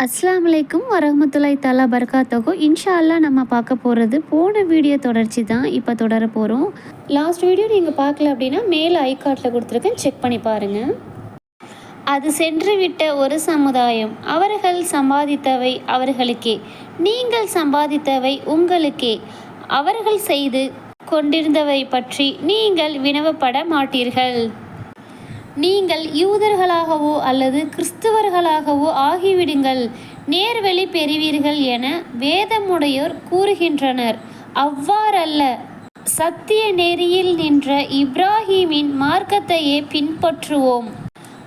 அஸ்ஸலாமு அலைக்கும் வரஹ்மத்துல்லாஹி தஆலா பரகாத்துஹு. இன்ஷா அல்லாஹ் நம்ம பார்க்க போகிறது போன வீடியோ தொடர்ச்சி தான் இப்போ தொடர போகிறோம். லாஸ்ட் வீடியோ நீங்கள் பார்க்கல அப்படின்னா மேலே ஐகார்ட்டில் கொடுத்துருக்கேன், செக் பண்ணி பாருங்கள். அது சென்று விட்ட ஒரு சமுதாயம், அவர்கள் சம்பாதித்தவை அவர்களுக்கே, நீங்கள் சம்பாதித்தவை உங்களுக்கே, அவர்கள் செய்து கொண்டிருந்தவை பற்றி நீங்கள் வினவப்பட மாட்டீர்கள். நீங்கள் யூதர்களாகவோ அல்லது கிறிஸ்துவர்களாகவோ ஆகிவிடுங்கள், நேர்வழி பெறுவீர்கள் என வேதமுடையோர் கூறுகின்றனர். அவ்வாறல்ல, சத்திய நெறியில் நின்ற இப்ராஹீமின் மார்க்கத்தையே பின்பற்றுவோம்,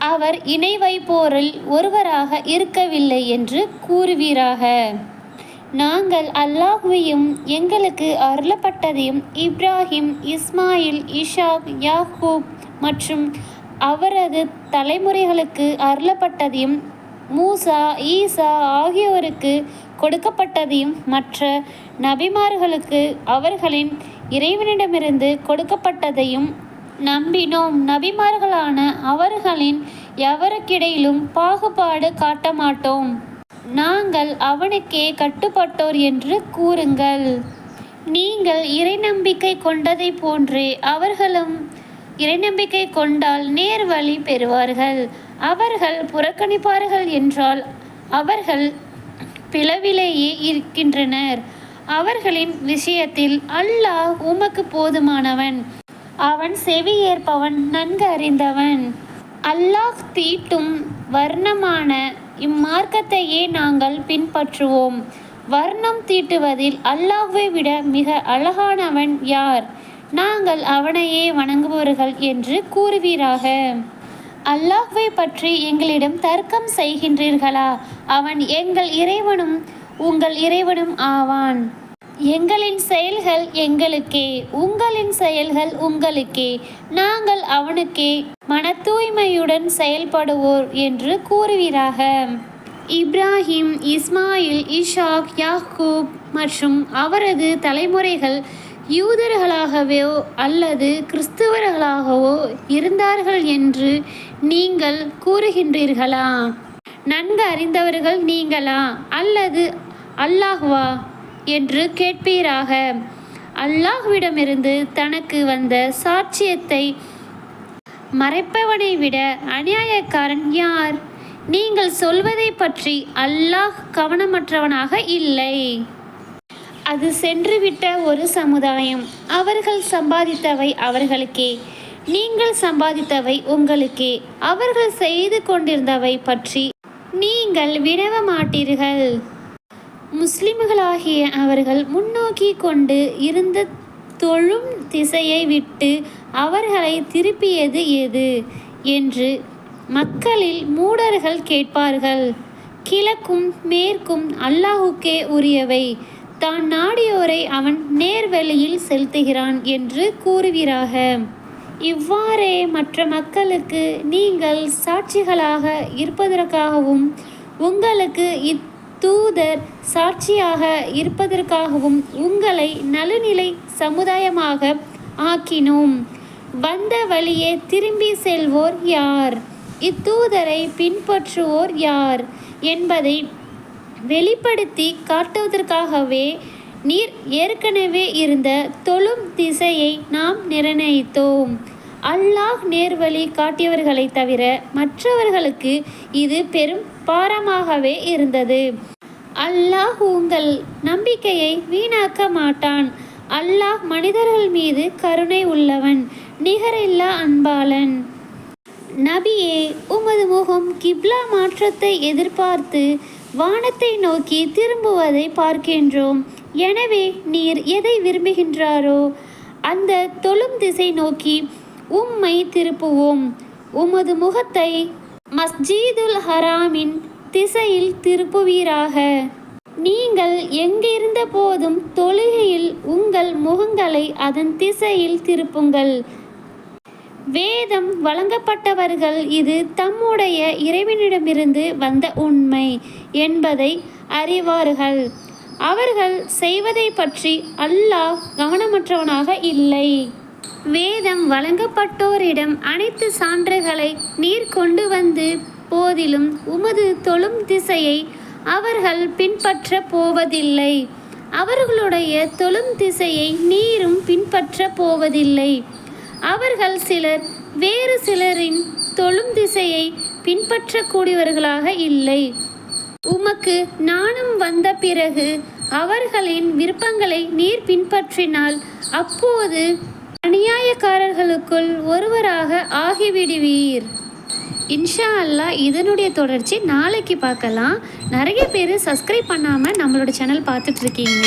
அவர் இணை வைப்போரில் ஒருவராக இருக்கவில்லை என்று கூறுவீராக. நாங்கள் அல்லாஹ்வையும் எங்களுக்கு அருளப்பட்டதையும் இப்ராஹிம், இஸ்மாயில், இஷாக், யாக்கூப் மற்றும் அவரது தலைமுறைகளுக்கு அருளப்பட்டதையும் மூசா, ஈசா ஆகியோருக்கு கொடுக்கப்பட்டதையும் மற்ற நபிமார்களுக்கு அவர்களின் இறைவனிடமிருந்து கொடுக்கப்பட்டதையும் நம்பினோம். நபிமார்களான அவர்களின் எவருக்கிடையிலும் பாகுபாடு காட்ட மாட்டோம். நாங்கள் அவனுக்கே கட்டுப்பட்டோர் என்று கூறுங்கள். நீங்கள் இறை நம்பிக்கை கொண்டதை போன்றே அவர்களும் இறைநம்பிக்கை கொண்டால் நேர் வழி பெறுவார்கள். அவர்கள் புறக்கணிப்பார்கள் என்றால் அவர்கள் பிளவிலேயே இருக்கின்றனர். அவர்களின் விஷயத்தில் அல்லாஹ் உமக்கு போதுமானவன், அவன் செவி ஏற்பவன், நன்கு அறிந்தவன். அல்லாஹ் தீட்டும் வர்ணமான இம்மார்க்கத்தையே நாங்கள் பின்பற்றுவோம். வர்ணம் தீட்டுவதில் அல்லாஹ்வை விட மிக அழகானவன் யார்? நாங்கள் அவனையே வணங்குபவர்கள் என்று கூறுவீராக. அல்லாஹ்வை பற்றி எங்களிடம் தர்க்கம் செய்கின்றீர்களா? அவன் எங்கள் இறைவனும் உங்கள் இறைவனும் ஆவான். எங்களின் செயல்கள் எங்களுக்கே, உங்களின் செயல்கள் உங்களுக்கே. நாங்கள் அவனுக்கே மன தூய்மையுடன் செயல்படுவோர் என்று கூறுவீராக. இப்ராஹிம், இஸ்மாயில், இஷாக், யாக்கூப் மற்றும் அவரது தலைமுறைகள் யூதர்களாகவோ அல்லது கிறிஸ்துவர்களாகவோ இருந்தார்கள் என்று நீங்கள் கூறுகின்றீர்களா? நன்கு அறிந்தவர்கள் நீங்களா அல்லது அல்லாஹ்வா என்று கேட்பீராக. அல்லாஹ்விடமிருந்து தனக்கு வந்த சாட்சியத்தை மறைப்பவனை விட அநியாயக்காரன் யார்? நீங்கள் சொல்வதை பற்றி அல்லாஹ் கவனமற்றவனாக இல்லை. அது சென்றுவிட்ட ஒரு சமுதாயம், அவர்கள் சம்பாதித்தவை அவர்களுக்கே, நீங்கள் சம்பாதித்தவை உங்களுக்கே, அவர்கள் செய்து கொண்டிருந்தவை பற்றி நீங்கள் வினவ மாட்டீர்கள். முஸ்லிம்களாகிய அவர்கள் முன்னோக்கி கொண்டு இருந்த தொழும் திசையை விட்டு அவர்களை திருப்பியது எது என்று மக்களில் மூடர்கள் கேட்பார்கள். கிழக்கும் மேற்கும் அல்லாஹுக்கே உரியவை, தான் நாடியோரை அவன் நேர்வழியில் செலுத்துகிறான் என்று கூறுவீராக. இவ்வாறே மற்ற மக்களுக்கு நீங்கள் சாட்சிகளாக இருப்பதற்காகவும் உங்களுக்கு இத்தூதர் சாட்சியாக இருப்பதற்காகவும் உங்களை நடுநிலை சமுதாயமாக ஆக்கினோம். வந்த வழியே திரும்பி செல்வோர் யார்? இத்தூதரை பின்பற்றுவோர் யார் என்பதை வெளிப்படுத்தி காட்டுவதற்காகவே நீர் ஏற்கனவே இருந்த தொழும் திசையை நாம் நிர்ணயித்தோம். அல்லாஹ் நேர்வழி காட்டியவர்களை தவிர மற்றவர்களுக்கு இது பெரும் பாரமாகவே இருந்தது. அல்லாஹ் உங்கள் நம்பிக்கையை வீணாக்க மாட்டான். அல்லாஹ் மனிதர்கள் மீது கருணை உள்ளவன், நிகரில்லா அன்பாளன். நபியே, உமது முகம் கிப்லா மாற்றத்தை எதிர்பார்த்து வானத்தை நோக்கி திரும்புவதை பார்க்கின்றோம். எனவே நீர் எதை விரும்புகின்றாரோ அந்த தொழும் திசை நோக்கி உம்மை திருப்புவோம். உமது முகத்தை மஸ்ஜிதுல் ஹராமின் திசையில் திருப்புவீராக. நீங்கள் எங்கிருந்த போதும் தொழுகையில் உங்கள் முகங்களை அதன் திசையில் திருப்புங்கள். வேதம் வழங்கப்பட்டவர்கள் இது தம்முடைய இறைவனிடமிருந்து வந்த உண்மை என்பதை அறிவார்கள். அவர்கள் செய்வதை பற்றி அல்லாஹ் கவனமற்றவனாக இல்லை. வேதம் வழங்கப்பட்டோரிடம் அனைத்து சான்றுகளை நீர் கொண்டு வந்து போதிலும் உமது தொழும் திசையை அவர்கள் பின்பற்ற போவதில்லை. அவர்களுடைய தொழும் திசையை நீரும் பின்பற்ற போவதில்லை. அவர்கள் சிலர் வேறு சிலரின் தொழும் திசையை பின்பற்றக்கூடியவர்களாக இல்லை. உமக்கு ஞானம் வந்த பிறகு அவர்களின் விருப்பங்களை நீர் பின்பற்றினால் அப்போது அநியாயக்காரர்களுக்குள் ஒருவராக ஆகிவிடுவீர். இன்ஷா அல்லாஹ் இதனுடைய தொடர்ச்சி நாளைக்கு பார்க்கலாம். நிறைய பேர் சப்ஸ்கிரைப் பண்ணாமல் நம்மளோட சேனல் பார்த்துட்ருக்கீங்க.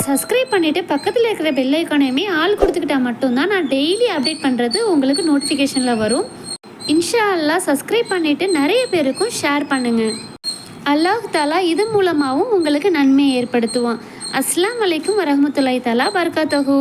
சப்ஸ்கிரைப் பண்ணிவிட்டு பக்கத்தில் இருக்கிற பெல் ஐக்கானையுமே ஆள் கொடுத்துக்கிட்டா மட்டும்தான் நான் டெய்லி அப்டேட் பண்ணுறது உங்களுக்கு நோட்டிஃபிகேஷனில் வரும். இன்ஷா அல்லாஹ் சப்ஸ்கிரைப் பண்ணிவிட்டு நிறைய பேருக்கும் ஷேர் பண்ணுங்கள். அல்லாஹ் தாலா இது மூலமாகவும் உங்களுக்கு நன்மையை ஏற்படுத்துவான். அஸ்ஸலாமு அலைக்கும் வரஹ்மத்துல்லாஹி தஆலா பரகாத்துஹு.